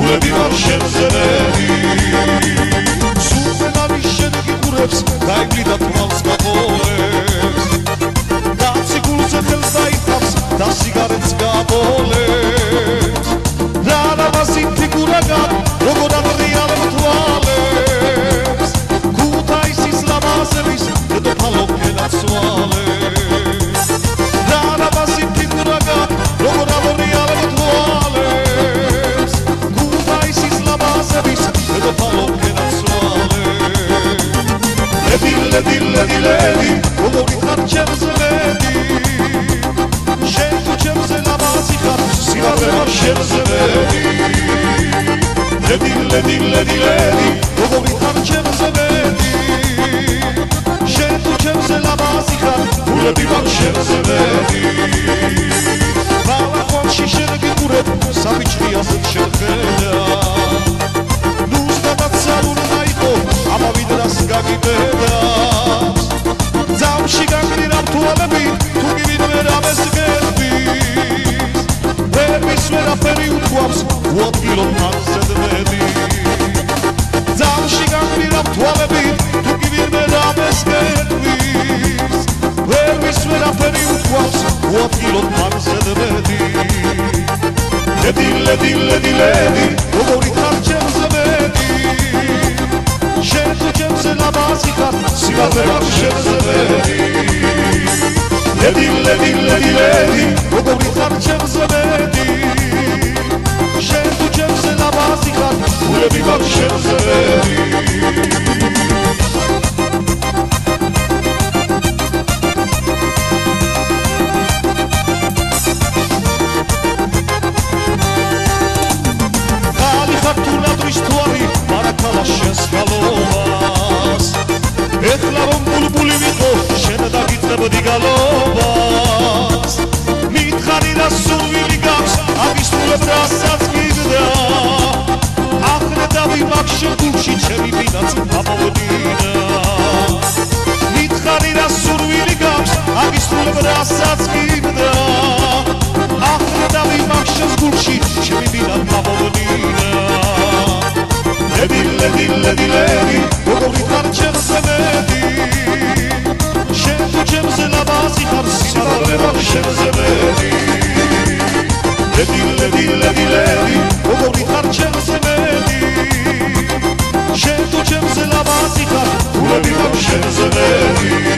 ფულები მაგ შემზეველი სულმენავის შედეგი ყურებს გაივლიდა თვალს გაბოლებს კაცი გულზე ხელს დაიტავს და სიგარეტს გაბოლებს რა ლამაზი ფიგურა გაქვს როგორ ამრიალებ თვალებს ქუთაისის ლამაზების დედოფალო გენაცვალებს რა ლამაზი ფიგურა გაქვს როგორ ამრიალებ თვალებს ქუთაისის ლამაზების დედოფალო გენაცვალებს ლედი როგორი ხარ ჩემზე ლედი შენ თუ ჩემზე ლამაზი ხარ სიმაღლე მაგ შემზეველი ლედი როგორი ხარ ჩემზე ლედი შენ თუ ჩემზე ლამაზი ხარ ფულები მაგ შემზეველი ბალახონში შეგიყურებ საბიჭრიას შეხედა ნუსდამაც არ უნდა იყო ამავე დროს გაგიბედა ძამში გაგრირამ თვალები თუ გივიდმე რამეს გერბის ვერმის ვერაფერი უთქვამს უადგილოდ მანზედმები ძამში გაგრირამ თვალები თუ გივიდმე რამეს გერბის ვერმის ვერაფერი უთქვამს უადგილოდ მანზედმები ლედი როგორი ხარ ჩემზე ლედი შენ თუ ჩემზე ლამაზი ხარ სიმაღლე მაგ შემზეველი ლედი როგორი ხარ ჩემზე ლედი შენ თუ ჩემზე ლამაზი ხარ ფულები მაგ შემზეველი შენს გალობას ეხლა რომ ბულბული ვიყო შენ დაგიწებდი გალობას მითხარი რა სურვილი გაქვს აგისრულებ რასაც გიგდა ახრედავი მაგ შეგულში ჩემი ვინაც ამოვედინა მითხარი რა სურვილი გაქვს აგისრულებ რასაც გიგდა ახრედავი მაგ შეგულში ჩემი ვინაც ამოვედინა ლედი როგორი ხარ ჩემზე ლედი შენ თუ ჩემზე ლამაზი ხარ სიმაღლე მაგ შემზეველი ლედი როგორი ხარ ჩემზე ლედი შენ თუ ჩემზე ლამაზი ხარ ფულები მაგ შემზეველი